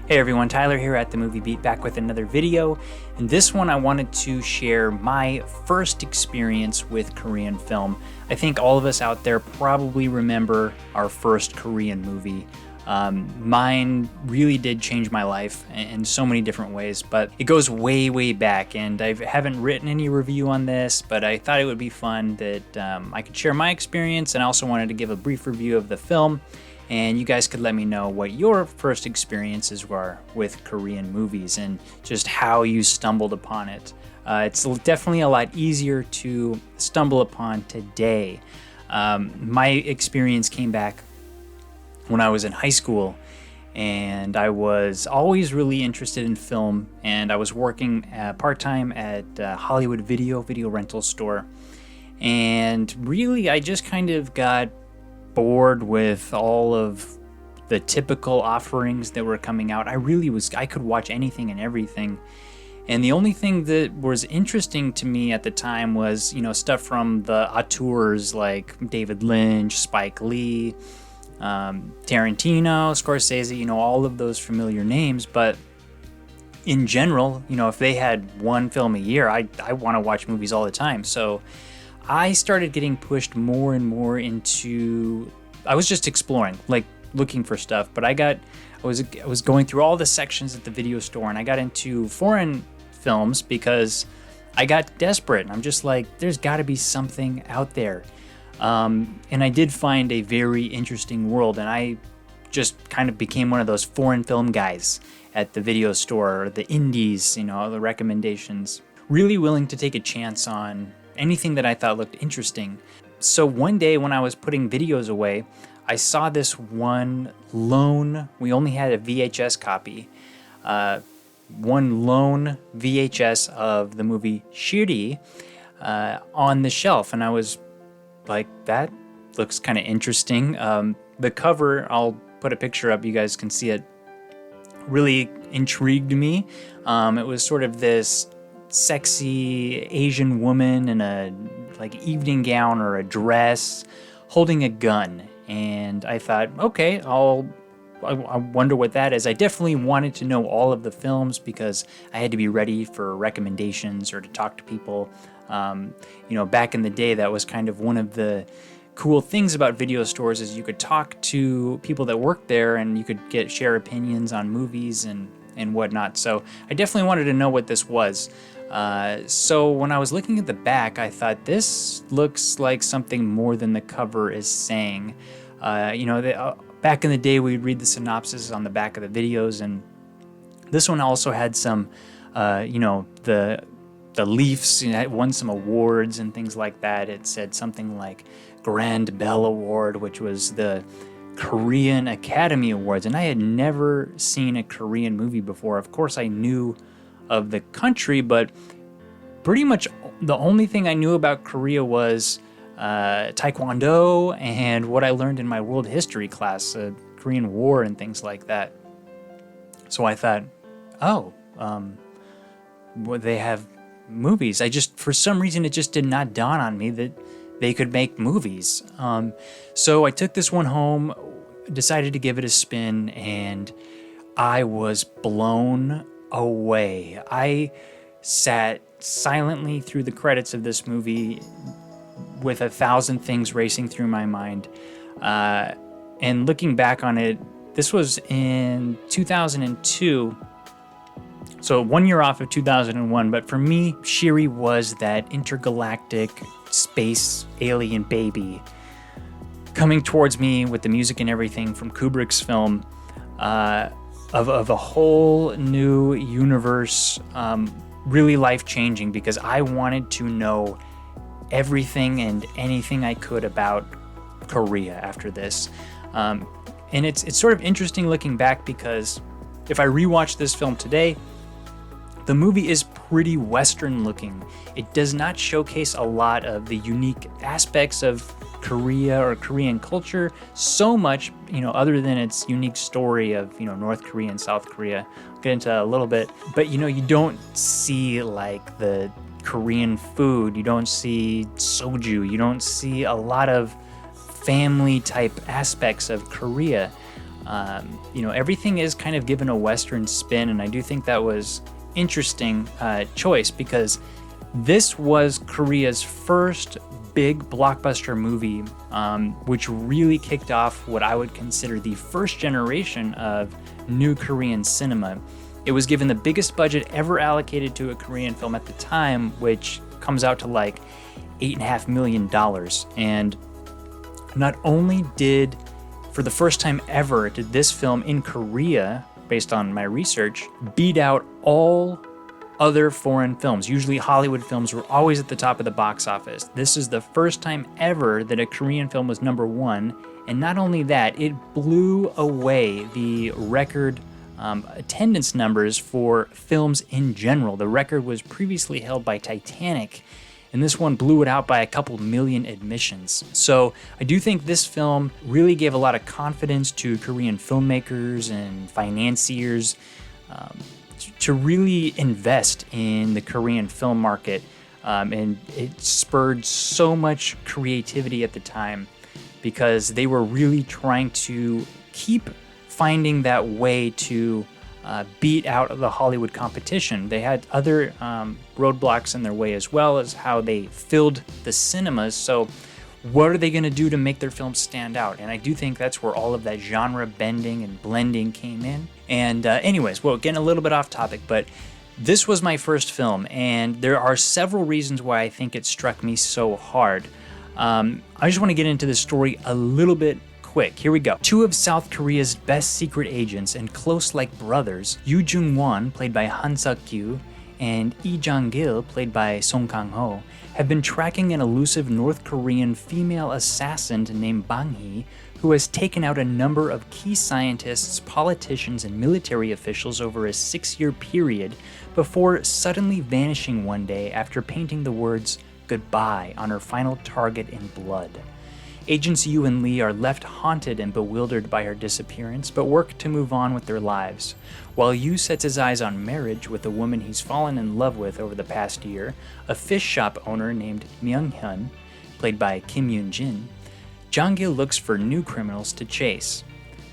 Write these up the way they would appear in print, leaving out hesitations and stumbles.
Hey everyone, Tyler here at The Movie Beat, back with another video. In this one, I wanted to share my first experience with Korean film. I think all of us out there probably remember our first Korean movie. Mine really did change my life in so many different ways, but it goes way, way back, and I haven't written any review on this, but I thought it would be fun that I could share my experience, and I also wanted to give a brief review of the film. And you guys could let me know what your first experiences were with Korean movies and just how you stumbled upon it. It's definitely a lot easier to stumble upon today. My experience came back when I was in high school, and I was always really interested in film, and I was working part-time at Hollywood video rental store. And really, I just kind of got bored with all of the typical offerings that were coming out. I could watch anything and everything. And the only thing that was interesting to me at the time was, stuff from the auteurs like David Lynch, Spike Lee, Tarantino, Scorsese, all of those familiar names. But in general, if they had one film a year, I want to watch movies all the time. So I started getting pushed more and more into, I was just exploring, like looking for stuff, but I was going through all the sections at the video store, and I got into foreign films because I got desperate. I'm just like, there's got to be something out there. And I did find a very interesting world, and I just kind of became one of those foreign film guys at the video store, or the indies, the recommendations, really willing to take a chance on anything that I thought looked interesting. So one day when I was putting videos away, I saw this one lone, we only had a VHS copy, one lone VHS of the movie Shiri on the shelf. And I was like, that looks kind of interesting. The cover, I'll put a picture up, you guys can see it, really intrigued me. It was sort of this sexy Asian woman in a evening gown or a dress holding a gun, and I thought, okay, I wonder what that is. I definitely wanted to know all of the films because I had to be ready for recommendations or to talk to people. Back in the day, that was kind of one of the cool things about video stores, is you could talk to people that worked there and you could share opinions on movies and whatnot. So I definitely wanted to know what this was. So when I was looking at the back, I thought, this looks like something more than the cover is saying. Back in the day, we'd read the synopsis on the back of the videos, and this one also had some, the Leafs, it won some awards and things like that. It said something like Grand Bell Award, which was the Korean Academy Awards, and I had never seen a Korean movie before. Of course, I knew of the country, but pretty much the only thing I knew about Korea was Taekwondo and what I learned in my world history class, Korean War and things like that. So I thought, they have movies. For some reason, it just did not dawn on me that they could make movies. So I took this one home, decided to give it a spin, and I was blown away. I sat silently through the credits of this movie with 1,000 things racing through my mind. And looking back on it, this was in 2002, so 1 year off of 2001, but for me, Shiri was that intergalactic space alien baby coming towards me with the music and everything from Kubrick's film, of a whole new universe, really life-changing, because I wanted to know everything and anything I could about Korea after this. And it's sort of interesting looking back, because if I rewatch this film today, the movie is pretty Western looking. It does not showcase a lot of the unique aspects of Korea or Korean culture so much, other than its unique story of, North Korea and South Korea. I'll get into that a little bit. But, you don't see like the Korean food. You don't see soju. You don't see a lot of family type aspects of Korea. Everything is kind of given a Western spin, and I do think that was interesting choice because this was Korea's first big blockbuster movie, which really kicked off what I would consider the first generation of new Korean cinema. It was given the biggest budget ever allocated to a Korean film at the time, which comes out to like $8.5 million. And not only did, for the first time ever, did this film in Korea, based on my research, beat out all other foreign films. Usually Hollywood films were always at the top of the box office. This is the first time ever that a Korean film was number one. And not only that, it blew away the record attendance numbers for films in general. The record was previously held by Titanic, and this one blew it out by a couple million admissions. So I do think this film really gave a lot of confidence to Korean filmmakers and financiers to really invest in the Korean film market, and it spurred so much creativity at the time because they were really trying to keep finding that way to beat out the Hollywood competition. They had other roadblocks in their way as well as how they filled the cinemas. So what are they going to do to make their films stand out? And I do think that's where all of that genre bending and blending came in. And anyways, well, getting a little bit off topic, but this was my first film, and there are several reasons why I think it struck me so hard. I just want to get into the story a little bit quick. Here we go. Two of South Korea's best secret agents and close like brothers, Yoo Jung-won, played by Han Suk-kyu, and Lee Jong-gil, played by Song Kang-ho, have been tracking an elusive North Korean female assassin named Bang-hee, who has taken out a number of key scientists, politicians, and military officials over a 6-year period before suddenly vanishing one day after painting the words "goodbye" on her final target in blood. Agents Yu and Lee are left haunted and bewildered by her disappearance, but work to move on with their lives. While Yu sets his eyes on marriage with a woman he's fallen in love with over the past year, a fish shop owner named Myung-hyun, played by Kim Yunjin, Jong-gil looks for new criminals to chase.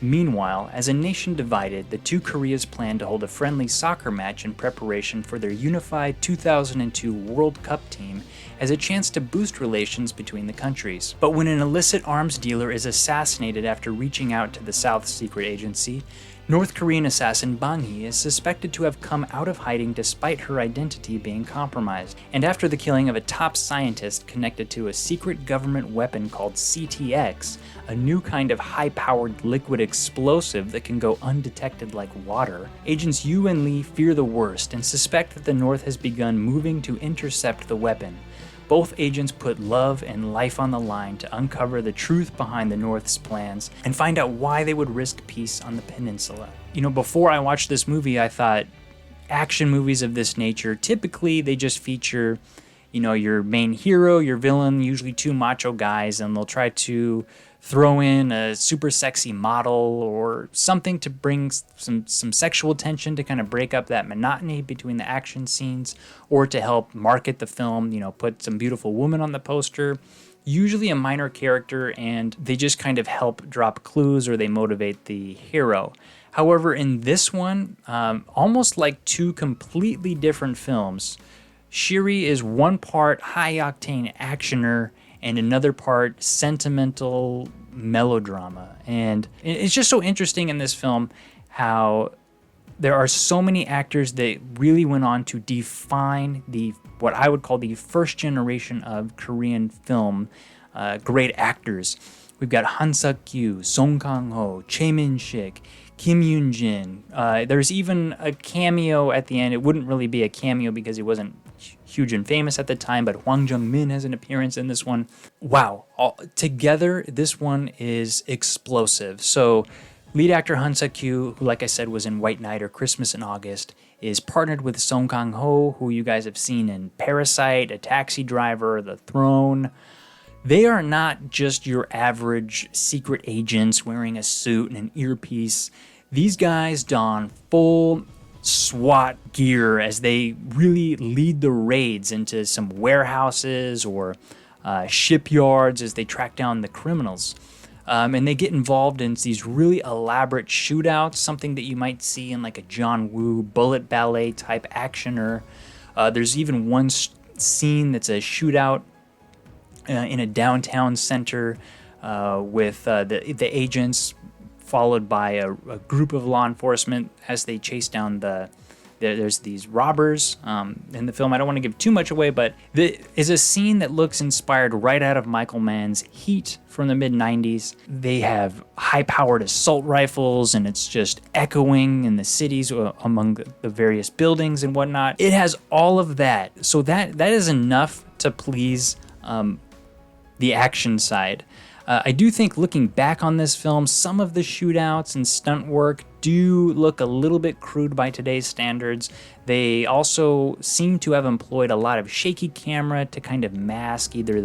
Meanwhile, as a nation divided, the two Koreas plan to hold a friendly soccer match in preparation for their unified 2002 World Cup team as a chance to boost relations between the countries. But when an illicit arms dealer is assassinated after reaching out to the South Secret Agency, North Korean assassin Bang-hee is suspected to have come out of hiding despite her identity being compromised. And after the killing of a top scientist connected to a secret government weapon called CTX, a new kind of high-powered liquid explosive that can go undetected like water, agents Yu and Lee fear the worst and suspect that the North has begun moving to intercept the weapon. Both agents put love and life on the line to uncover the truth behind the North's plans and find out why they would risk peace on the peninsula. Before I watched this movie, I thought action movies of this nature, typically they just feature, your main hero, your villain, usually two macho guys, and they'll try to throw in a super sexy model or something to bring some sexual tension to kind of break up that monotony between the action scenes, or to help market the film, put some beautiful woman on the poster, usually a minor character, and they just kind of help drop clues or they motivate the hero. However, in this one, almost like two completely different films, Shiri is one part high-octane actioner and another part sentimental melodrama. And it's just so interesting in this film how there are so many actors that really went on to define what I would call the first generation of Korean film great actors. We've got Han Suk-kyu, Song Kang-ho, Choi Min-sik, Kim Yunjin. There's even a cameo at the end. It wouldn't really be a cameo because he wasn't huge and famous at the time, but Hwang Jung-min has an appearance in this one. Wow. Together, this one is explosive. So lead actor Han Suk-kyu, who, like I said, was in White Knight or Christmas in August, is partnered with Song Kang-ho, who you guys have seen in Parasite, A Taxi Driver, The Throne. They are not just your average secret agents wearing a suit and an earpiece. These guys don full SWAT gear as they really lead the raids into some warehouses or shipyards as they track down the criminals. And they get involved in these really elaborate shootouts, something that you might see in like a John Woo bullet ballet type actioner. There's even one scene that's a shootout in a downtown center with the agents followed by a group of law enforcement as they chase down there's these robbers in the film. I don't want to give too much away, but there is a scene that looks inspired right out of Michael Mann's Heat from the mid-90s. They have high-powered assault rifles, and it's just echoing in the cities among the various buildings and whatnot. It has all of that. So that is enough to please the action side. I do think looking back on this film, some of the shootouts and stunt work do look a little bit crude by today's standards. They also seem to have employed a lot of shaky camera to kind of mask either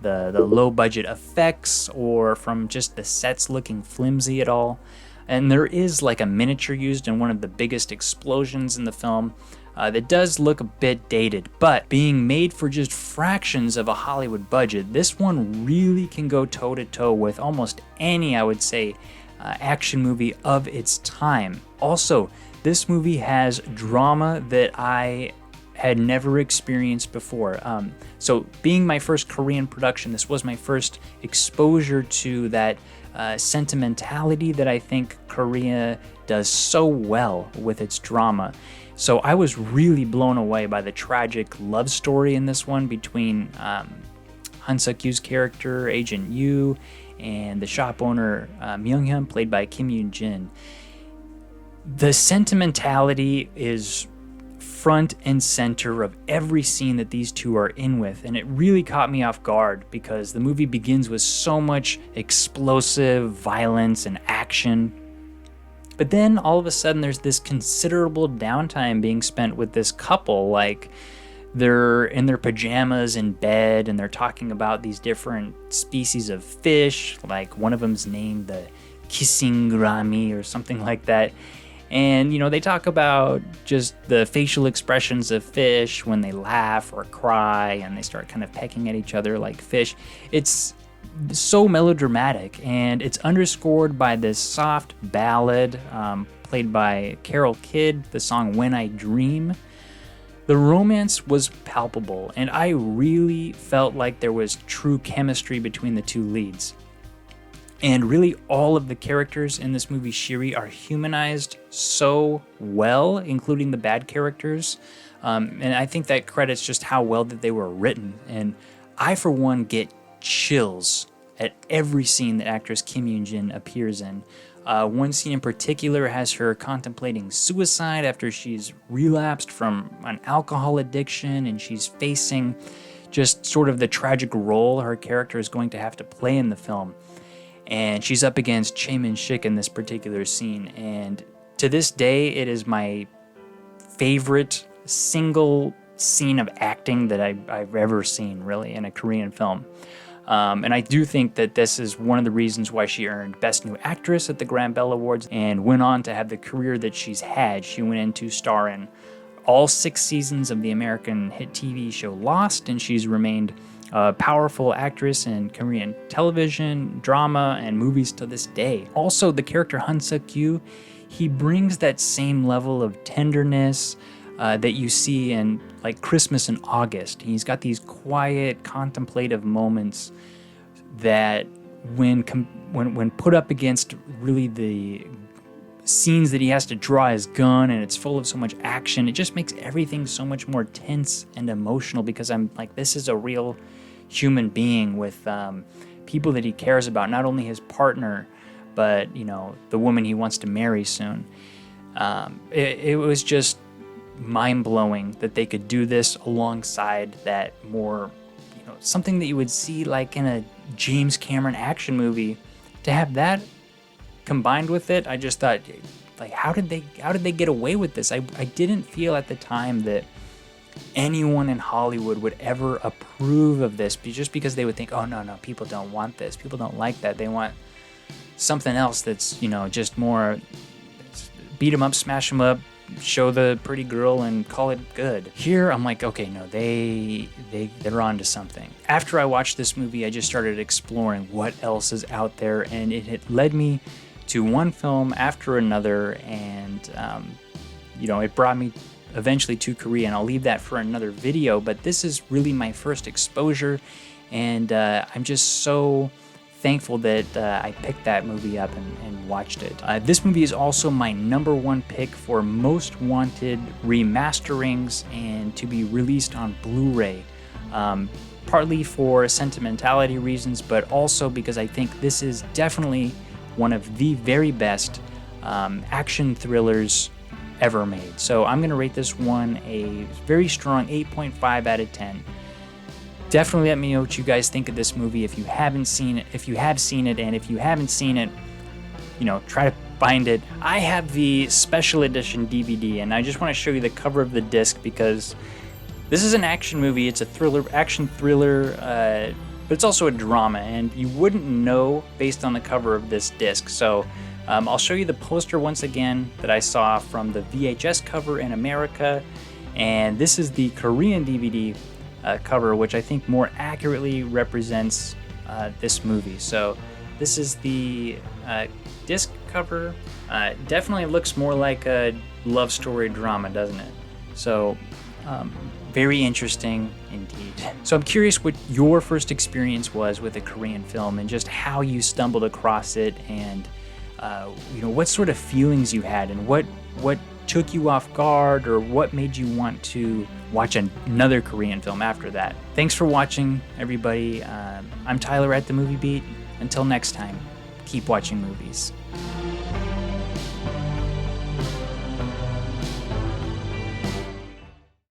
the low budget effects or from just the sets looking flimsy at all. And there is like a miniature used in one of the biggest explosions in the film. That does look a bit dated, but being made for just fractions of a Hollywood budget, this one really can go toe-to-toe with almost any, I would say, action movie of its time. Also, this movie has drama that I had never experienced before. So being my first Korean production, this was my first exposure to that sentimentality that I think Korea does so well with its drama. So I was really blown away by the tragic love story in this one between Han Suk-kyu's character, Agent Yu, and the shop owner, Myung-hyun, played by Kim Yunjin. The sentimentality is front and center of every scene that these two are in with, and it really caught me off guard because the movie begins with so much explosive violence and action. But then all of a sudden there's this considerable downtime being spent with this couple. Like they're in their pajamas in bed and they're talking about these different species of fish. Like one of them's named the kissing rami or something like that. And, you know, they talk about just the facial expressions of fish when they laugh or cry and they start kind of pecking at each other like fish. It's so melodramatic, and it's underscored by this soft ballad played by Carol Kidd, the song When I Dream. The romance was palpable, and I really felt like there was true chemistry between the two leads. And really all of the characters in this movie, Shiri, are humanized so well, including the bad characters. And I think that credits just how well that they were written. And I, for one, get chills at every scene that actress Kim Yunjin appears in. One scene in particular has her contemplating suicide after she's relapsed from an alcohol addiction, and she's facing just sort of the tragic role her character is going to have to play in the film. And she's up against Choi Min-sik in this particular scene, and to this day it is my favorite single scene of acting that I've ever seen, really, in a Korean film. And I do think that this is one of the reasons why she earned Best New Actress at the Grand Bell Awards and went on to have the career that she's had. She went in to star in all 6 seasons of the American hit TV show Lost, and she's remained a powerful actress in Korean television, drama, and movies to this day. Also, the character Han Suk-kyu, he brings that same level of tenderness that you see in like Christmas in August. He's got these quiet, contemplative moments that when put up against really the scenes that he has to draw his gun and it's full of so much action, it just makes everything so much more tense and emotional because I'm like, this is a real human being with people that he cares about, not only his partner, but, you know, the woman he wants to marry soon. It was just mind-blowing that they could do this alongside that more, you know, something that you would see like in a James Cameron action movie. To have that combined with it, I just thought, like, how did they get away with this? I didn't feel at the time that anyone in Hollywood would ever approve of this just because they would think, oh no, people don't want this, people don't like that, they want something else that's, you know, just more beat 'em up, smash 'em up, show the pretty girl and call it good. Here, I'm like, okay, no, they're on to something. After I watched this movie, I just started exploring what else is out there, and it had led me to one film after another, and it brought me eventually to Korea, and I'll leave that for another video, but this is really my first exposure, and I'm just so thankful that I picked that movie up and watched it. This movie is also my #1 pick for most wanted remasterings and to be released on Blu-ray. Partly for sentimentality reasons, but also because I think this is definitely one of the very best action thrillers ever made. So I'm going to rate this one a very strong 8.5 out of 10. Definitely let me know what you guys think of this movie if you haven't seen it, if you have seen it, and if you haven't seen it, try to find it. I have the special edition DVD, and I just want to show you the cover of the disc because this is an action movie. It's a action thriller, but it's also a drama, and you wouldn't know based on the cover of this disc. So I'll show you the poster once again that I saw from the VHS cover in America, and this is the Korean DVD cover, which I think more accurately represents this movie. So this is the disc cover. Definitely looks more like a love story drama, doesn't it? So very interesting indeed. So I'm curious what your first experience was with a Korean film and just how you stumbled across it, and what sort of feelings you had, and what took you off guard, or what made you want to watch another Korean film after that. Thanks for watching, everybody. I'm Tyler at The Movie Beat. Until next time, keep watching movies.